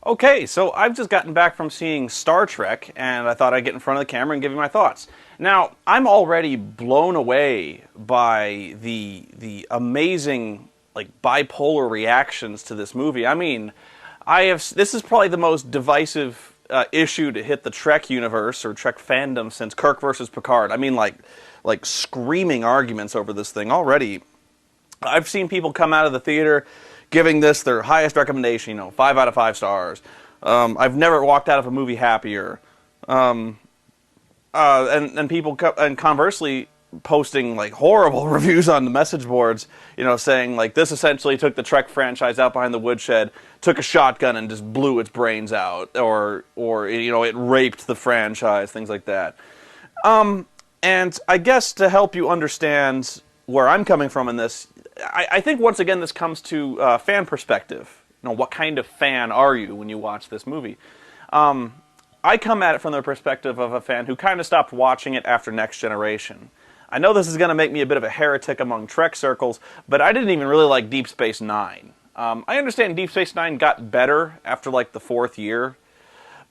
Okay, so I've just gotten back from seeing Star Trek, and I thought I'd get in front of the camera and give you my thoughts. Now, I'm already blown away by the amazing bipolar reactions to this movie. I mean, this is probably the most divisive issue to hit the Trek universe or Trek fandom since Kirk versus Picard. I mean, like screaming arguments over this thing already. I've seen people come out of the theater giving this their highest recommendation, 5 out of 5 stars. I've never walked out of a movie happier. And people and conversely posting horrible reviews on the message boards, saying this essentially took the Trek franchise out behind the woodshed, took a shotgun and just blew its brains out, or it raped the franchise, things like that. And I guess to help you understand where I'm coming from in this, I think once again this comes to fan perspective. What kind of fan are you when you watch this movie? I come at it from the perspective of a fan who kind of stopped watching it after Next Generation. I know this is going to make me a bit of a heretic among Trek circles, but I didn't even really like Deep Space Nine. I understand Deep Space Nine got better after the 4th year,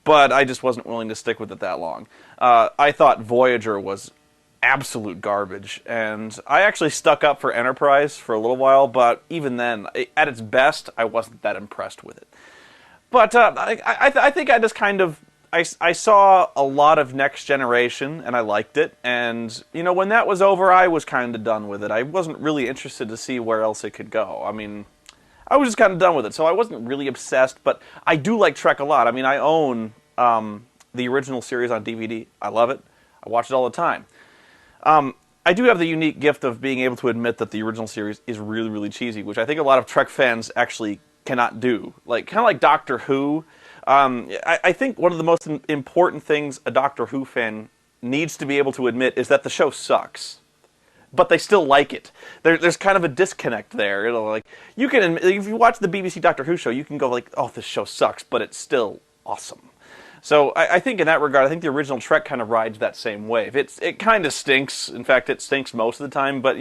but I just wasn't willing to stick with it that long. I thought Voyager was absolute garbage, and I actually stuck up for Enterprise for a little while, but even then, at its best, I wasn't that impressed with it. But I think I just kind of, I saw a lot of Next Generation, and I liked it, and, when that was over, I was kind of done with it. I wasn't really interested to see where else it could go. I mean, I was just kind of done with it, so I wasn't really obsessed, but I do like Trek a lot. I mean, I own the original series on DVD. I love it. I watch it all the time. I do have the unique gift of being able to admit that the original series is really, really cheesy, which I think a lot of Trek fans actually cannot do. Kind of like Doctor Who. I think one of the most important things a Doctor Who fan needs to be able to admit is that the show sucks, but they still like it. There's kind of a disconnect there. You can, if you watch the BBC Doctor Who show, you can go oh, this show sucks, but it's still awesome. So I think in that regard, I think the original Trek kind of rides that same wave. It kind of stinks. In fact, it stinks most of the time. But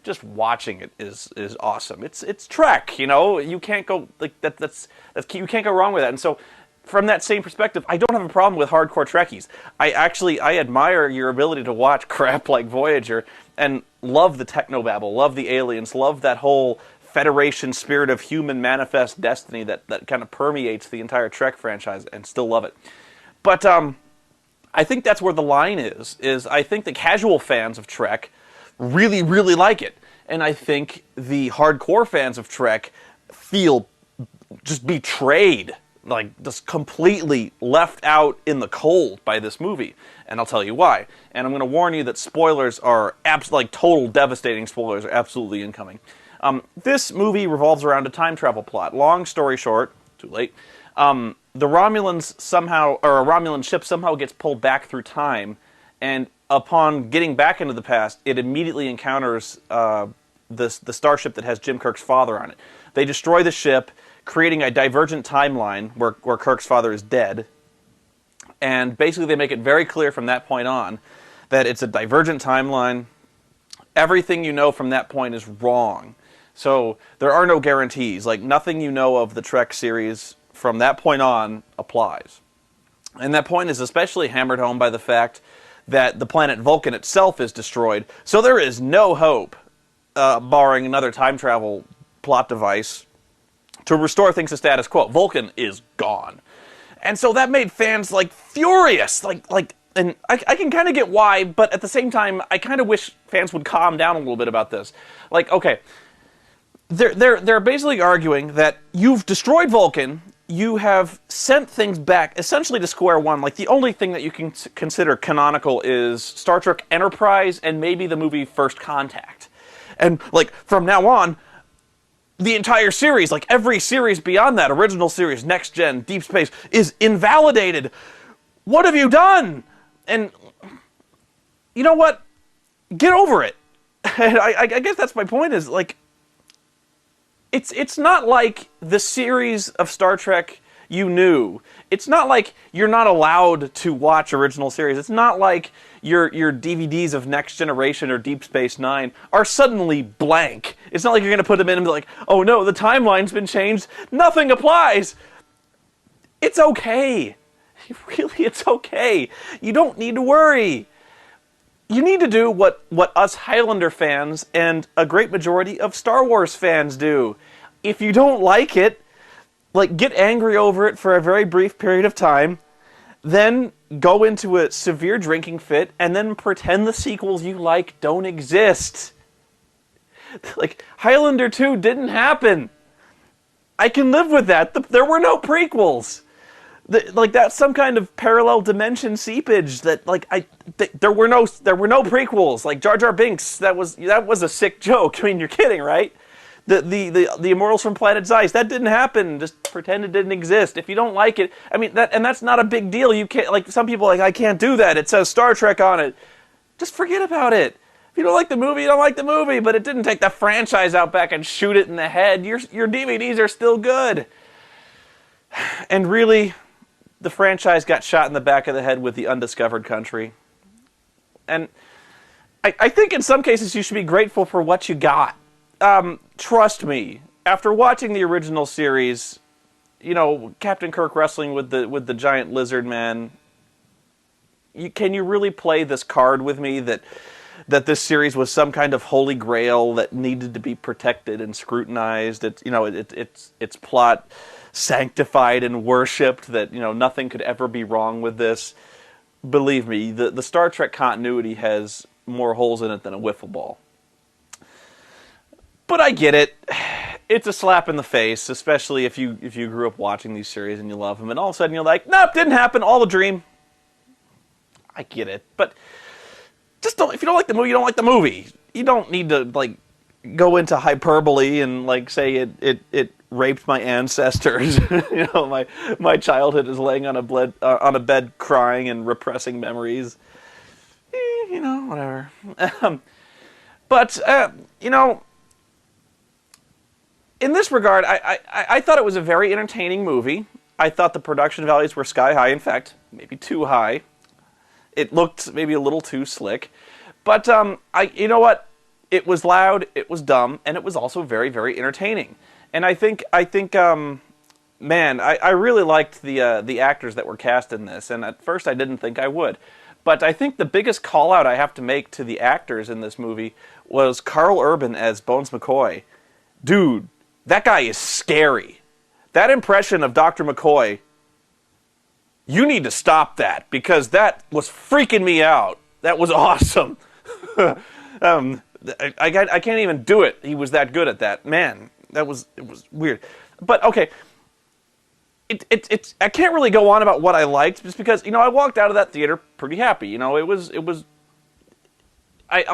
just watching it is awesome. It's Trek. You can't go that's you can't go wrong with that. And so from that same perspective, I don't have a problem with hardcore Trekkies. I admire your ability to watch crap like Voyager and love the technobabble, love the aliens, love that whole Federation spirit of human manifest destiny that kind of permeates the entire Trek franchise, and still love it. But I think that's where the line is I think the casual fans of Trek really, really like it. And I think the hardcore fans of Trek feel just betrayed, just completely left out in the cold by this movie. And I'll tell you why. And I'm going to warn you that spoilers are total devastating spoilers are absolutely incoming. This movie revolves around a time travel plot. Long story short, too late, the Romulans somehow, or a Romulan ship somehow gets pulled back through time, and upon getting back into the past, it immediately encounters the starship that has Jim Kirk's father on it. They destroy the ship, creating a divergent timeline where Kirk's father is dead, and basically they make it very clear from that point on that it's a divergent timeline. Everything you know from that point is wrong. So there are no guarantees. Nothing you know of the Trek series from that point on applies. And that point is especially hammered home by the fact that the planet Vulcan itself is destroyed. So there is no hope, barring another time travel plot device, to restore things to status quo. Vulcan is gone. And so that made fans furious. And I can kind of get why, but at the same time, I kind of wish fans would calm down a little bit about this. Okay, they're basically arguing that you've destroyed Vulcan, you have sent things back essentially to square one. The only thing that you can consider canonical is Star Trek Enterprise and maybe the movie First Contact. And from now on, the entire series, every series beyond that, original series, Next Gen, Deep Space, is invalidated. What have you done? And you know what? Get over it. I guess that's my point is, it's not like the series of Star Trek you knew. It's not like you're not allowed to watch original series. It's not like your DVDs of Next Generation or Deep Space Nine are suddenly blank. It's not like you're going to put them in and be like, oh no, the timeline's been changed. Nothing applies. It's okay. Really, it's okay. You don't need to worry. You need to do what us Highlander fans and a great majority of Star Wars fans do. If you don't like it, like, get angry over it for a very brief period of time, then go into a severe drinking fit, and then pretend the sequels you like don't exist. Like, Highlander 2 didn't happen. I can live with that. There were no prequels. Like, that's some kind of parallel dimension seepage that, like, there were no prequels. Like, Jar Jar Binks, that was a sick joke. I mean, you're kidding, right? The Immortals from Planet Zeiss, that didn't happen. Just pretend it didn't exist. If you don't like it, I mean, that's not a big deal. You can't, like, some people are like, I can't do that. It says Star Trek on it. Just forget about it. If you don't like the movie, you don't like the movie. But it didn't take the franchise out back and shoot it in the head. Your DVDs are still good. And really, the franchise got shot in the back of the head with The Undiscovered Country. And I think in some cases you should be grateful for what you got. Trust me, after watching the original series, you know, Captain Kirk wrestling with the giant lizard man, can you really play this card with me that this series was some kind of holy grail that needed to be protected and scrutinized? Its plot sanctified and worshipped, that, you know, nothing could ever be wrong with this. Believe me, the Star Trek continuity has more holes in it than a wiffle ball. But I get it. It's a slap in the face, especially if you grew up watching these series and you love them, and all of a sudden you're like, nope, didn't happen, all a dream. I get it, but just don't. If you don't like the movie, you don't like the movie. You don't need to, like, go into hyperbole and, like, say it raped my ancestors. You know, my childhood is laying on a bed crying and repressing memories. You know, whatever. But you know, in this regard, I thought it was a very entertaining movie. I thought the production values were sky high. In fact, maybe too high. It looked maybe a little too slick. But you know what? It was loud, it was dumb, and it was also very, very entertaining. And I think, man, I really liked the actors that were cast in this. And at first, I didn't think I would. But I think the biggest call out I have to make to the actors in this movie was Carl Urban as Bones McCoy. Dude, that guy is scary. That impression of Dr. McCoy, you need to stop that, because that was freaking me out. That was awesome. I can't even do it. He was that good at that. Man, it was weird. But okay, I can't really go on about what I liked, just because, you know, I walked out of that theater pretty happy. You know, a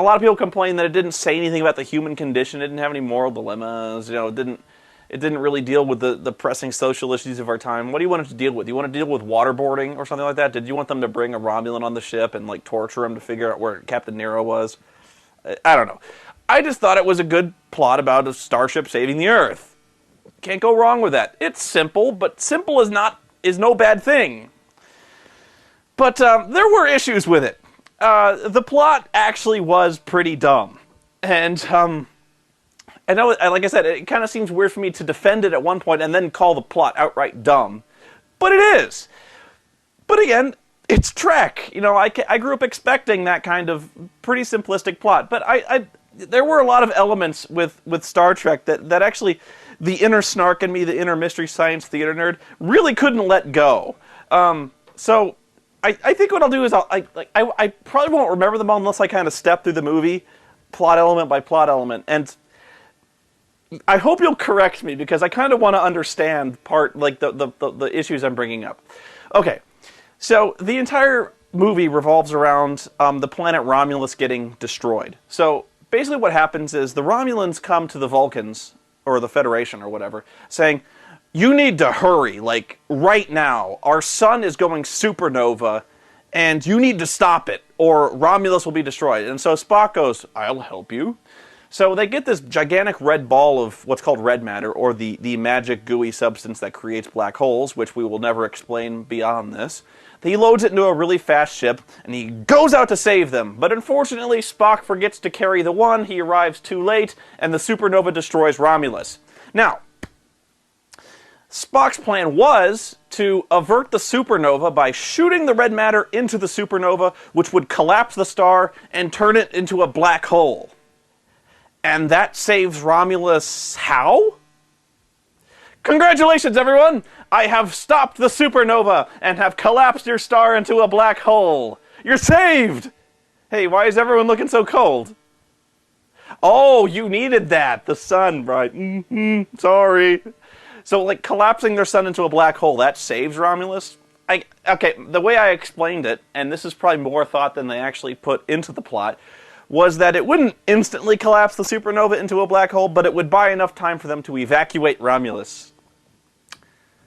lot of people complain that it didn't say anything about the human condition. It didn't have any moral dilemmas. You know, it didn't really deal with the pressing social issues of our time. What do you want it to deal with? You want to deal with waterboarding or something like that? Did you want them to bring a Romulan on the ship and, like, torture him to figure out where Captain Nero was? I don't know. I just thought it was a good plot about a starship saving the Earth. Can't go wrong with that. It's simple, but simple is no bad thing. But there were issues with it. The plot actually was pretty dumb. And I know, like I said, it kind of seems weird for me to defend it at one point and then call the plot outright dumb. But it is. But again, it's Trek. You know, I grew up expecting that kind of pretty simplistic plot. But there were a lot of elements with Star Trek that actually, the inner snark in me, the inner mystery science theater nerd, really couldn't let go. So I think what I'll do is I probably won't remember them all unless I kind of step through the movie plot element by plot element. And I hope you'll correct me, because I kind of want to understand the issues I'm bringing up. Okay, so the entire movie revolves around the planet Romulus getting destroyed. So basically what happens is the Romulans come to the Vulcans, or the Federation or whatever, saying, you need to hurry, like, right now. Our sun is going supernova, and you need to stop it, or Romulus will be destroyed. And so Spock goes, I'll help you. So they get this gigantic red ball of what's called red matter, or the magic gooey substance that creates black holes, which we will never explain beyond this. He loads it into a really fast ship, and he goes out to save them. But unfortunately, Spock forgets to carry the one, he arrives too late, and the supernova destroys Romulus. Now, Spock's plan was to avert the supernova by shooting the red matter into the supernova, which would collapse the star and turn it into a black hole. And that saves Romulus how? Congratulations, everyone! I have stopped the supernova and have collapsed your star into a black hole. You're saved! Hey, why is everyone looking so cold? Oh, you needed that. The sun, right? Sorry. So, like, collapsing their sun into a black hole, that saves Romulus? Okay, the way I explained it, and this is probably more thought than they actually put into the plot, was that it wouldn't instantly collapse the supernova into a black hole, but it would buy enough time for them to evacuate Romulus.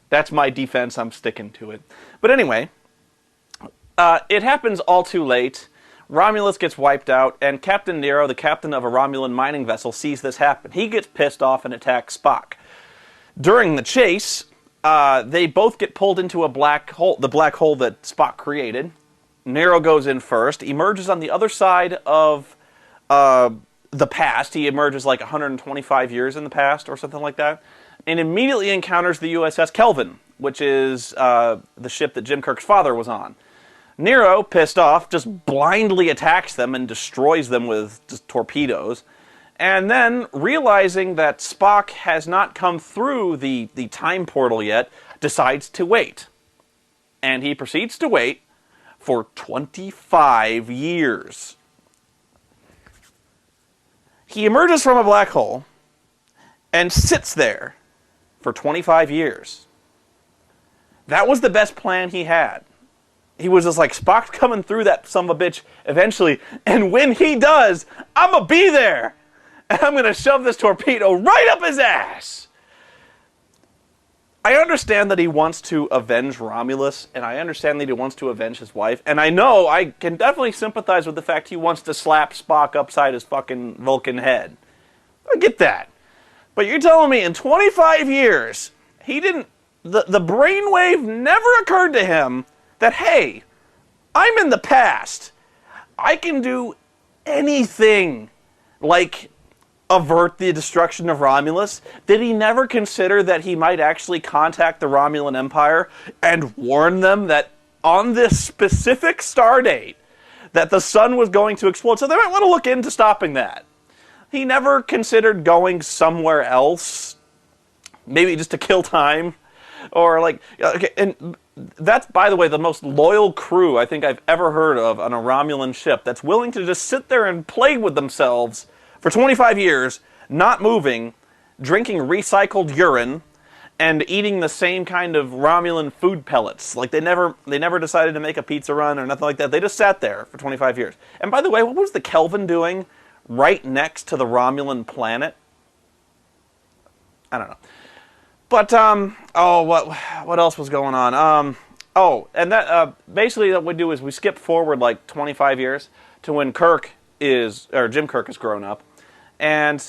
That's my defense. I'm sticking to it. But anyway, it happens all too late. Romulus gets wiped out, and Captain Nero, the captain of a Romulan mining vessel, sees this happen. He gets pissed off and attacks Spock. During the chase, they both get pulled into a black hole, the black hole that Spock created. Nero goes in first, emerges on the other side of the past. He emerges like 125 years in the past or something like that, and immediately encounters the USS Kelvin, which is the ship that Jim Kirk's father was on. Nero, pissed off, just blindly attacks them and destroys them with just torpedoes. And then, realizing that Spock has not come through the time portal yet, decides to wait. And he proceeds to wait for 25 years. He emerges from a black hole and sits there for 25 years. That was the best plan he had. He was just like, Spock's coming through that son of a bitch eventually, and when he does, I'm gonna be there! And I'm gonna shove this torpedo right up his ass! I understand that he wants to avenge Romulus, and I understand that he wants to avenge his wife, and I know I can definitely sympathize with the fact he wants to slap Spock upside his fucking Vulcan head. I get that. But you're telling me in 25 years, he didn't... The brainwave never occurred to him that, hey, I'm in the past. I can do anything like avert the destruction of Romulus. Did he never consider that he might actually contact the Romulan Empire and warn them that on this specific star date that the sun was going to explode? So they might want to look into stopping that. He never considered going somewhere else, maybe just to kill time. Or like, okay, and that's, by the way, the most loyal crew I think I've ever heard of on a Romulan ship that's willing to just sit there and play with themselves for 25 years, not moving, drinking recycled urine, and eating the same kind of Romulan food pellets. Like, they never decided to make a pizza run or nothing like that. They just sat there for 25 years. And by the way, what was the Kelvin doing right next to the Romulan planet? I don't know. But, what else was going on? And that, basically what we do is we skip forward like 25 years to when Jim Kirk is grown up. And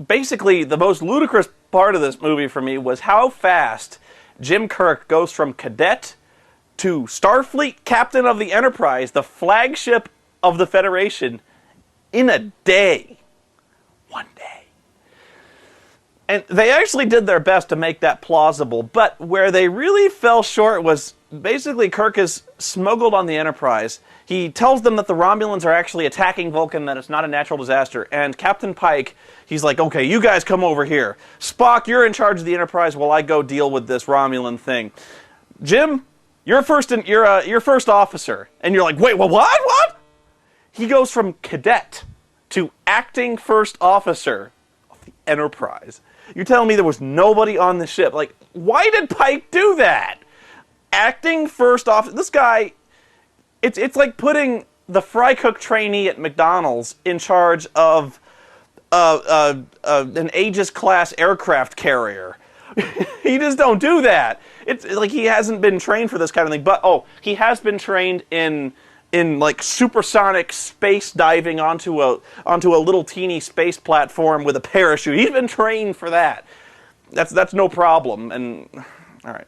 basically the most ludicrous part of this movie for me was how fast Jim Kirk goes from cadet to Starfleet Captain of the Enterprise, the flagship of the Federation, in a day. One day. And they actually did their best to make that plausible, but where they really fell short was basically Kirk is smuggled on the Enterprise. He tells them that the Romulans are actually attacking Vulcan, that it's not a natural disaster, and Captain Pike, he's like, okay, you guys come over here. Spock, you're in charge of the Enterprise while I go deal with this Romulan thing. Jim, you're first officer. And you're like, wait, what? He goes from cadet to acting first officer of the Enterprise. You're telling me there was nobody on the ship. Like, why did Pike do that? Acting first officer. This guy, it's like putting the fry cook trainee at McDonald's in charge of an Aegis class aircraft carrier. He just don't do that. It's like he hasn't been trained for this kind of thing. But he has been trained in like supersonic space diving onto a little teeny space platform with a parachute. He's been trained for that. That's no problem. And all right.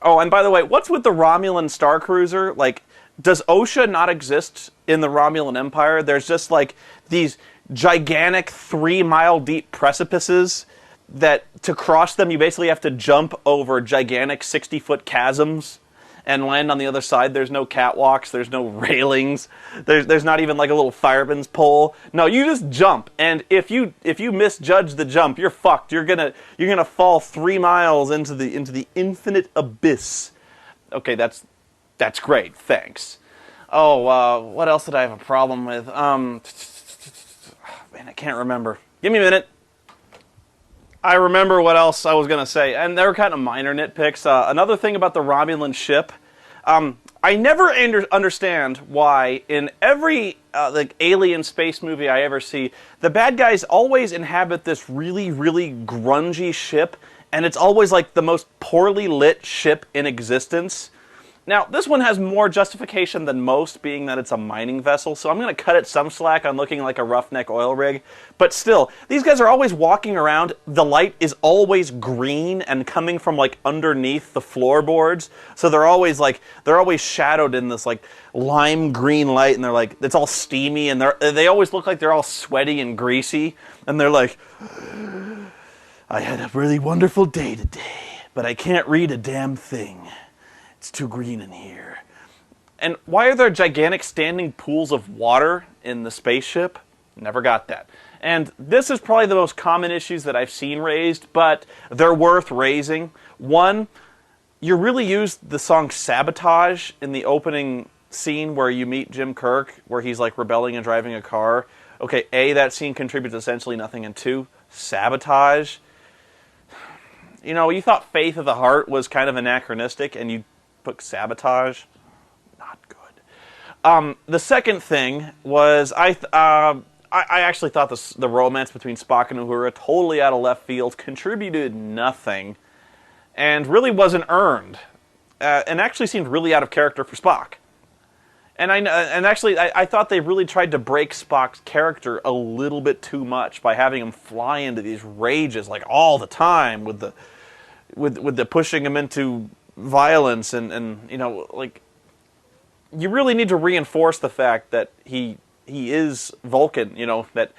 And by the way, what's with the Romulan Star Cruiser? Like, does OSHA not exist in the Romulan Empire? There's just like these gigantic 3-mile deep precipices that to cross them you basically have to jump over gigantic 60-foot chasms and land on the other side. There's no catwalks, there's no railings, there's not even like a little fireman's pole. No, you just jump, and if you misjudge the jump, you're fucked. You're gonna fall 3 miles into the infinite abyss. Okay, that's great. Thanks. Oh, what else did I have a problem with? Man, I can't remember. Give me a minute. I remember what else I was going to say, and they were kind of minor nitpicks. Another thing about the Romulan ship, I never understand why in every like alien space movie I ever see, the bad guys always inhabit this really, really grungy ship, and it's always like the most poorly lit ship in existence. Now, this one has more justification than most, being that it's a mining vessel, so I'm going to cut it some slack on looking like a roughneck oil rig. But still, these guys are always walking around, the light is always green and coming from like underneath the floorboards, so they're always shadowed in this like lime green light, and they're like, it's all steamy, and they always look like they're all sweaty and greasy, and they're like, I had a really wonderful day today, but I can't read a damn thing. It's too green in here. And why are there gigantic standing pools of water in the spaceship? Never got that. And this is probably the most common issues that I've seen raised, but they're worth raising. One, you really used the song Sabotage in the opening scene where you meet Jim Kirk, where he's like rebelling and driving a car. Okay, A, that scene contributes essentially nothing, and 2, Sabotage. You know, you thought Faith of the Heart was kind of anachronistic, and you put Sabotage. Not good. The second thing was I actually thought the romance between Spock and Uhura, totally out of left field, contributed nothing, and really wasn't earned, and actually seemed really out of character for Spock. And I thought they really tried to break Spock's character a little bit too much by having him fly into these rages like all the time with the pushing him into violence, and you know, like, you really need to reinforce the fact that he is Vulcan, you know, that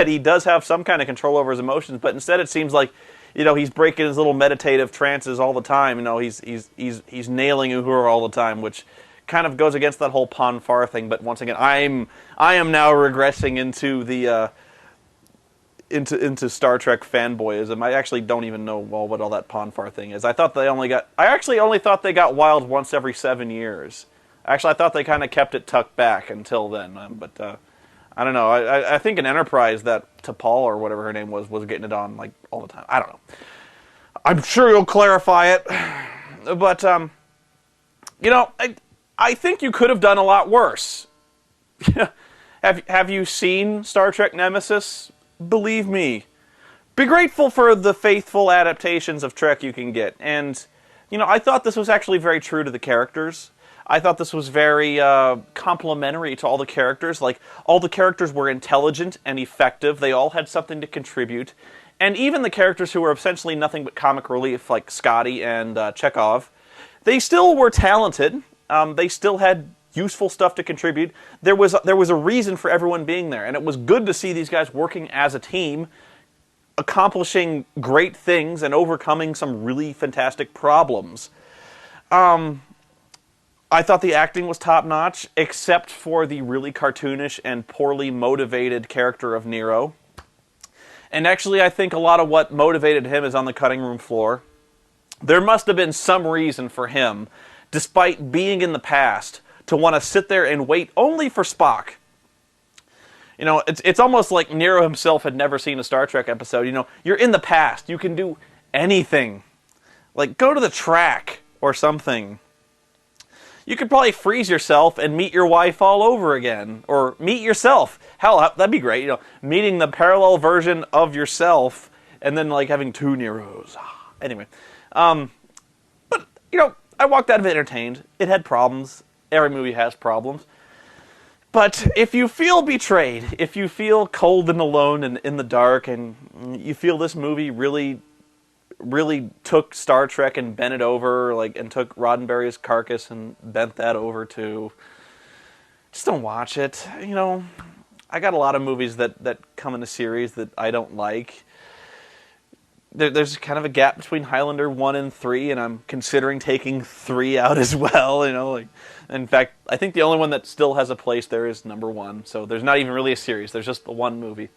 he does have some kind of control over his emotions, but instead it seems like, you know, he's breaking his little meditative trances all the time. You know, he's nailing Uhura all the time, which kind of goes against that whole Pon farr thing. But once again, I am now regressing into the into Star Trek fanboyism. I actually don't even know what all that Pon farr thing is. I actually only thought they got wild once every 7 years. Actually, I thought they kind of kept it tucked back until then. But I don't know. I think in Enterprise that T'Pol or whatever her name was getting it on like all the time. I don't know. I'm sure you'll clarify it. But you know, I think you could have done a lot worse. Have you seen Star Trek Nemesis? Believe me, be grateful for the faithful adaptations of Trek you can get. And, you know, I thought this was actually very true to the characters. I thought this was very complimentary to all the characters. Like, all the characters were intelligent and effective. They all had something to contribute. And even the characters who were essentially nothing but comic relief, like Scotty and Chekhov, they still were talented. They still had useful stuff to contribute. There was a reason for everyone being there, and it was good to see these guys working as a team, accomplishing great things and overcoming some really fantastic problems. I thought the acting was top-notch, except for the really cartoonish and poorly motivated character of Nero. And actually, I think a lot of what motivated him is on the cutting room floor. There must have been some reason for him, despite being in the past, to want to sit there and wait only for Spock. You know, it's almost like Nero himself had never seen a Star Trek episode. You know, you're in the past. You can do anything. Like, go to the track or something. You could probably freeze yourself and meet your wife all over again. Or meet yourself. Hell, that'd be great. You know, meeting the parallel version of yourself and then, like, having 2 Neros. Anyway. But, you know, I walked out of it entertained. It had problems. Every movie has problems. But if you feel betrayed, if you feel cold and alone and in the dark, and you feel this movie really took Star Trek and bent it over, like, and took Roddenberry's carcass and bent that over too, just don't watch it. You know, I got a lot of movies that come in a series that I don't like. There's kind of a gap between Highlander 1 and 3, and I'm considering taking 3 out as well, like, in fact, I think the only one that still has a place there is number 1, so there's not even really a series, there's just the one movie.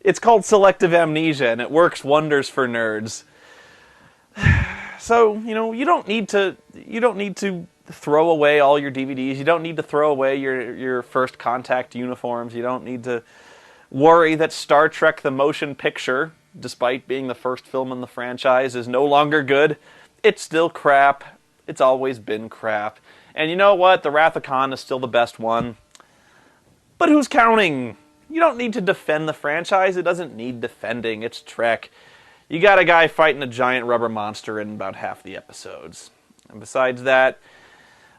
It's called Selective Amnesia, and it works wonders for nerds. So, you don't need to throw away all your DVDs, you don't need to throw away your First Contact uniforms, you don't need to worry that Star Trek the Motion Picture, despite being the first film in the franchise, is no longer good. It's still crap. It's always been crap. And you know what? The Wrath of Khan is still the best one. But who's counting? You don't need to defend the franchise. It doesn't need defending. It's Trek. You got a guy fighting a giant rubber monster in about half the episodes. And besides that,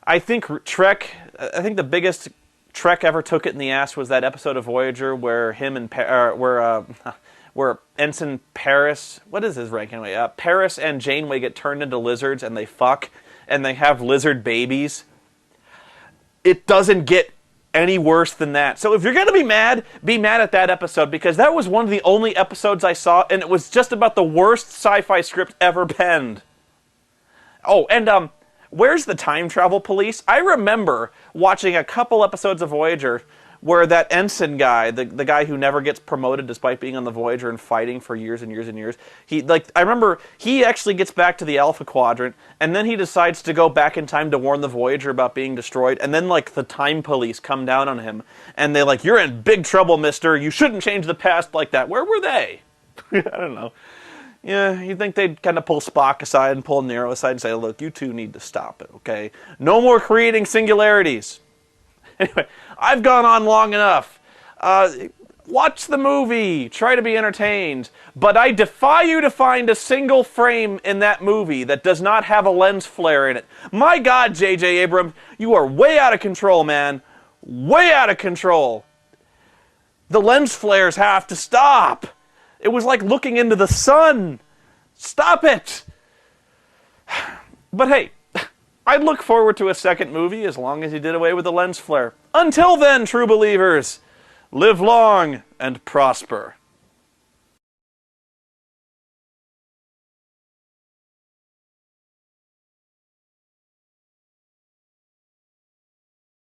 I think the biggest Trek ever took it in the ass was that episode of Voyager where where Ensign Paris, what is his rank anyway? Paris and Janeway get turned into lizards and they fuck and they have lizard babies. It doesn't get any worse than that. So if you're going to be mad at that episode, because that was one of the only episodes I saw and it was just about the worst sci-fi script ever penned. Oh, and where's the time travel police? I remember watching a couple episodes of Voyager where that ensign guy, the guy who never gets promoted despite being on the Voyager and fighting for years and years and years, I remember he actually gets back to the Alpha Quadrant, and then he decides to go back in time to warn the Voyager about being destroyed, and then, the time police come down on him, and they're like, "You're in big trouble, mister. You shouldn't change the past like that." Where were they? I don't know. Yeah, you'd think they'd kind of pull Spock aside and pull Nero aside and say, "Look, you two need to stop it, okay? No more creating singularities." Anyway, I've gone on long enough. Watch the movie. Try to be entertained. But I defy you to find a single frame in that movie that does not have a lens flare in it. My God, J.J. Abrams, you are way out of control, man. Way out of control. The lens flares have to stop. It was like looking into the sun. Stop it. But hey, I'd look forward to a second movie as long as he did away with the lens flare. Until then, true believers, live long and prosper.